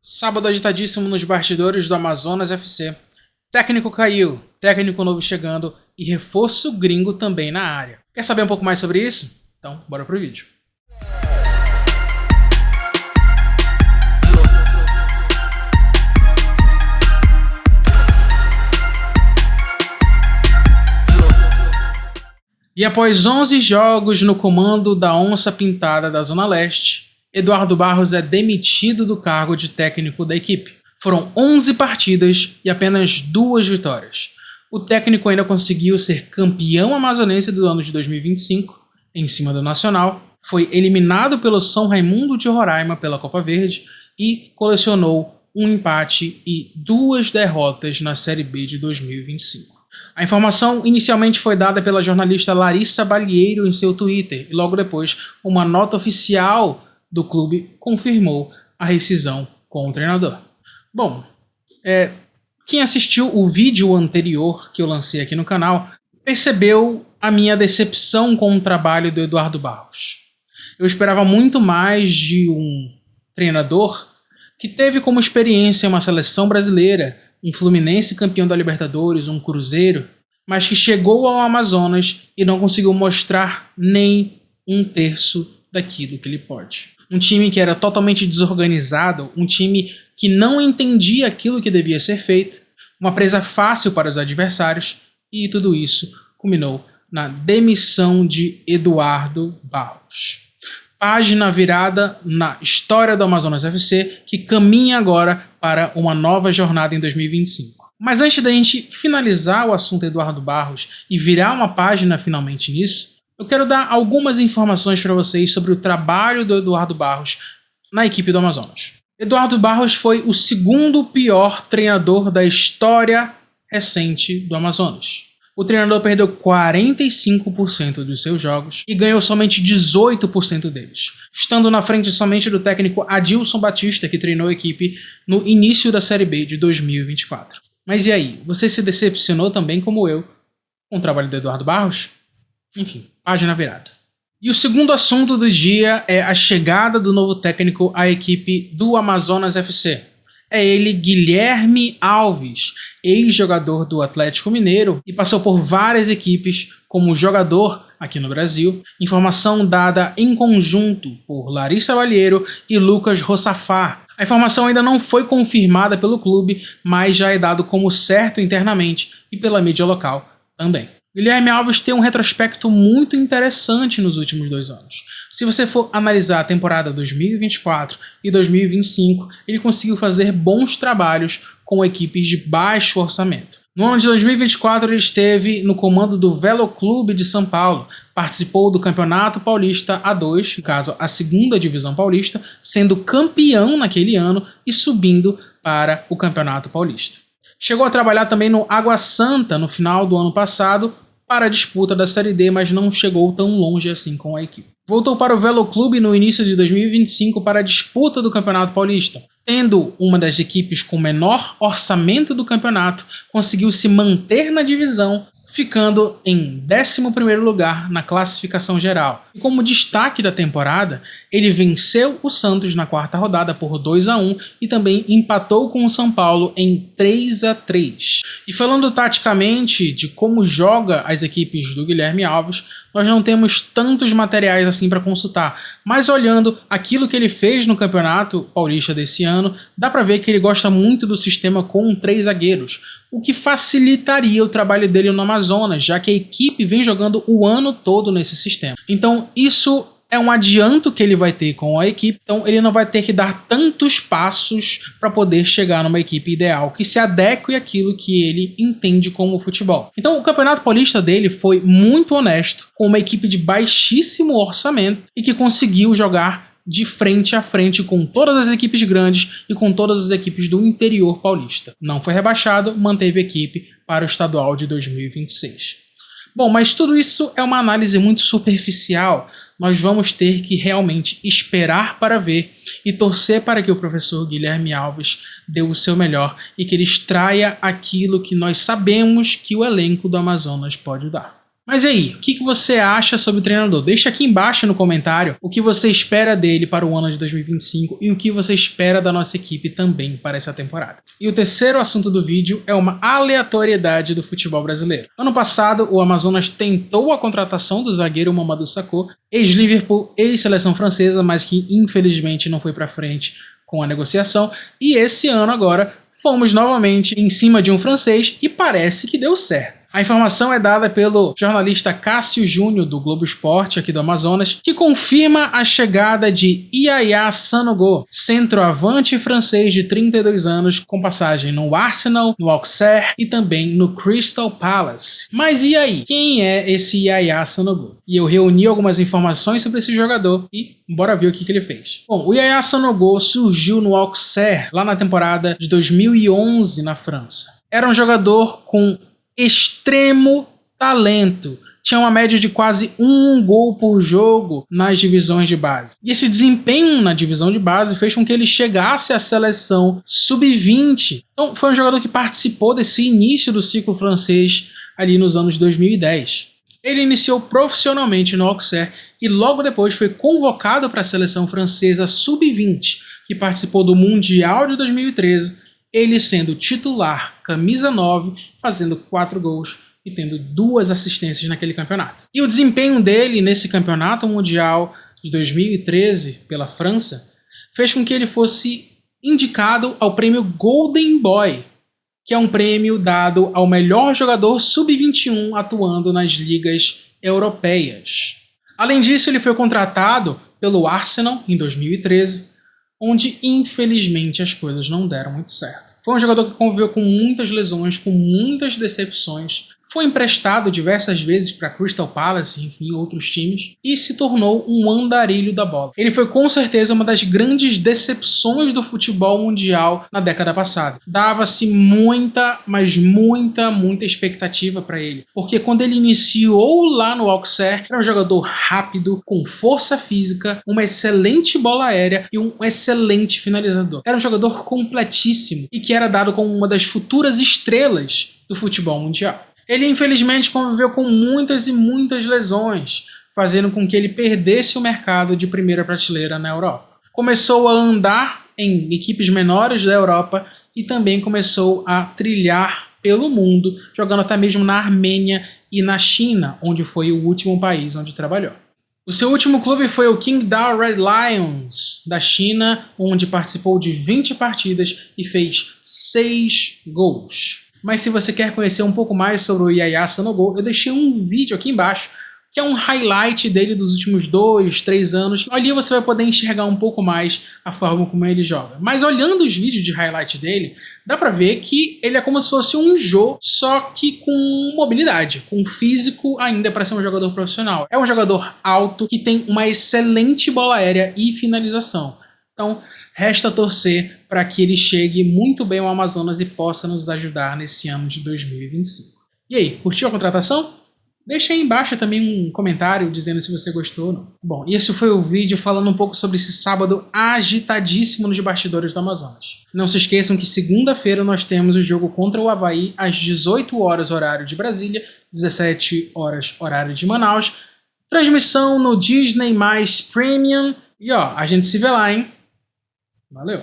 Sábado agitadíssimo nos bastidores do Amazonas FC. Técnico caiu, técnico novo chegando e reforço gringo também na área. Quer saber um pouco mais sobre isso? Então, bora pro vídeo. E após 11 jogos no comando da Onça Pintada da Zona Leste, Eduardo Barros é demitido do cargo de técnico da equipe. Foram 11 partidas e apenas 2 vitórias. O técnico ainda conseguiu ser campeão amazonense do ano de 2025, em cima do Nacional, foi eliminado pelo São Raimundo de Roraima pela Copa Verde e colecionou um empate e 2 derrotas na Série B de 2025. A informação inicialmente foi dada pela jornalista Larissa Balieiro em seu Twitter e logo depois uma nota oficial do clube confirmou a rescisão com o treinador. Bom, quem assistiu o vídeo anterior que eu lancei aqui no canal percebeu a minha decepção com o trabalho do Eduardo Barros. Eu esperava muito mais de um treinador que teve como experiência uma seleção brasileira, um Fluminense campeão da Libertadores, um Cruzeiro, mas que chegou ao Amazonas e não conseguiu mostrar nem um terço daquilo que ele pode. Um time que era totalmente desorganizado, um time que não entendia aquilo que devia ser feito, uma presa fácil para os adversários, e tudo isso culminou na demissão de Eduardo Barros. Página virada na história do Amazonas FC, que caminha agora para uma nova jornada em 2025. Mas antes da gente finalizar o assunto Eduardo Barros e virar uma página finalmente nisso, eu quero dar algumas informações para vocês sobre o trabalho do Eduardo Barros na equipe do Amazonas. Eduardo Barros foi o segundo pior treinador da história recente do Amazonas. O treinador perdeu 45% dos seus jogos e ganhou somente 18% deles, estando na frente somente do técnico Adilson Batista, que treinou a equipe no início da Série B de 2024. Mas e aí, você se decepcionou também como eu com o trabalho do Eduardo Barros? Enfim, página virada. E o segundo assunto do dia é a chegada do novo técnico à equipe do Amazonas FC. É ele, Guilherme Alves, ex-jogador do Atlético Mineiro e passou por várias equipes como jogador aqui no Brasil. Informação dada em conjunto por Larissa Balieiro e Lucas Rossafar. A informação ainda não foi confirmada pelo clube, mas já é dado como certo internamente e pela mídia local também. Guilherme Alves tem um retrospecto muito interessante nos últimos 2 anos. Se você for analisar a temporada 2024 e 2025, ele conseguiu fazer bons trabalhos com equipes de baixo orçamento. No ano de 2024, ele esteve no comando do Velo Clube de São Paulo, participou do Campeonato Paulista A2, no caso a 2ª Divisão Paulista, sendo campeão naquele ano e subindo para o Campeonato Paulista. Chegou a trabalhar também no Água Santa no final do ano passado para a disputa da Série D, mas não chegou tão longe assim com a equipe. Voltou para o Velo Clube no início de 2025 para a disputa do Campeonato Paulista. Tendo uma das equipes com menor orçamento do campeonato, conseguiu se manter na divisão, ficando em 11º lugar na classificação geral. E como destaque da temporada, ele venceu o Santos na 4ª rodada por 2-1 e também empatou com o São Paulo em 3-3. E falando taticamente de como joga as equipes do Guilherme Alves, nós não temos tantos materiais assim para consultar, mas olhando aquilo que ele fez no Campeonato Paulista desse ano, dá para ver que ele gosta muito do sistema com 3 zagueiros, o que facilitaria o trabalho dele no Amazonas, já que a equipe vem jogando o ano todo nesse sistema. Então isso é um adianto que ele vai ter com a equipe, então ele não vai ter que dar tantos passos para poder chegar numa equipe ideal, que se adeque àquilo que ele entende como futebol. Então o Campeonato Paulista dele foi muito honesto, com uma equipe de baixíssimo orçamento e que conseguiu jogar de frente a frente com todas as equipes grandes e com todas as equipes do interior paulista. Não foi rebaixado, manteve a equipe para o estadual de 2026. Bom, mas tudo isso é uma análise muito superficial. Nós vamos ter que realmente esperar para ver e torcer para que o professor Guilherme Alves dê o seu melhor e que ele extraia aquilo que nós sabemos que o elenco do Amazonas pode dar. Mas e aí, o que você acha sobre o treinador? Deixa aqui embaixo no comentário o que você espera dele para o ano de 2025 e o que você espera da nossa equipe também para essa temporada. E o terceiro assunto do vídeo é uma aleatoriedade do futebol brasileiro. Ano passado, o Amazonas tentou a contratação do zagueiro Mamadou Sakho, ex-Liverpool, ex-seleção francesa, mas que infelizmente não foi para frente com a negociação, e esse ano agora fomos novamente em cima de um francês e parece que deu certo. A informação é dada pelo jornalista Cássio Júnior, do Globo Esporte, aqui do Amazonas, que confirma a chegada de Yaya Sanogo, centroavante francês de 32 anos, com passagem no Arsenal, no Auxerre e também no Crystal Palace. Mas e aí? Quem é esse Yaya Sanogo? E eu reuni algumas informações sobre esse jogador e bora ver o que ele fez. Bom, o Yaya Sanogo surgiu no Auxerre, lá na temporada de 2011 na França. Era um jogador com extremo talento. Tinha uma média de quase 1 gol por jogo nas divisões de base. E esse desempenho na divisão de base fez com que ele chegasse à seleção sub-20. Então foi um jogador que participou desse início do ciclo francês ali nos anos 2010. Ele iniciou profissionalmente no Auxerre e logo depois foi convocado para a seleção francesa sub-20, que participou do Mundial de 2013, ele sendo titular, camisa 9, fazendo 4 gols e tendo 2 assistências naquele campeonato. E o desempenho dele nesse campeonato mundial de 2013 pela França fez com que ele fosse indicado ao prêmio Golden Boy, que é um prêmio dado ao melhor jogador sub-21 atuando nas ligas europeias. Além disso, ele foi contratado pelo Arsenal em 2013, onde infelizmente as coisas não deram muito certo. Foi um jogador que conviveu com muitas lesões, com muitas decepções, foi emprestado diversas vezes para Crystal Palace, enfim, outros times, e se tornou um andarilho da bola. Ele foi com certeza uma das grandes decepções do futebol mundial na década passada. Dava-se muita, mas muita expectativa para ele, porque quando ele iniciou lá no Auxerre, era um jogador rápido, com força física, uma excelente bola aérea e um excelente finalizador. Era um jogador completíssimo e que era dado como uma das futuras estrelas do futebol mundial. Ele infelizmente conviveu com muitas e muitas lesões, fazendo com que ele perdesse o mercado de primeira prateleira na Europa. Começou a andar em equipes menores da Europa e também começou a trilhar pelo mundo, jogando até mesmo na Armênia e na China, onde foi o último país onde trabalhou. O seu último clube foi o Qingdao Red Lions, da China, onde participou de 20 partidas e fez 6 gols. Mas se você quer conhecer um pouco mais sobre o Yaya Sanogo, eu deixei um vídeo aqui embaixo, que é um highlight dele dos últimos 2, 3 anos. Ali você vai poder enxergar um pouco mais a forma como ele joga. Mas olhando os vídeos de highlight dele, dá pra ver que ele é como se fosse um Jô, só que com mobilidade, com físico ainda para ser um jogador profissional. É um jogador alto, que tem uma excelente bola aérea e finalização. Então, resta torcer para que ele chegue muito bem ao Amazonas e possa nos ajudar nesse ano de 2025. E aí, curtiu a contratação? Deixa aí embaixo também um comentário dizendo se você gostou ou não. Bom, e esse foi o vídeo falando um pouco sobre esse sábado agitadíssimo nos bastidores do Amazonas. Não se esqueçam que segunda-feira nós temos o jogo contra o Avaí às 18 horas horário de Brasília, 17 horas horário de Manaus. Transmissão no Disney+ Premium. E ó, a gente se vê lá, hein? Valeu!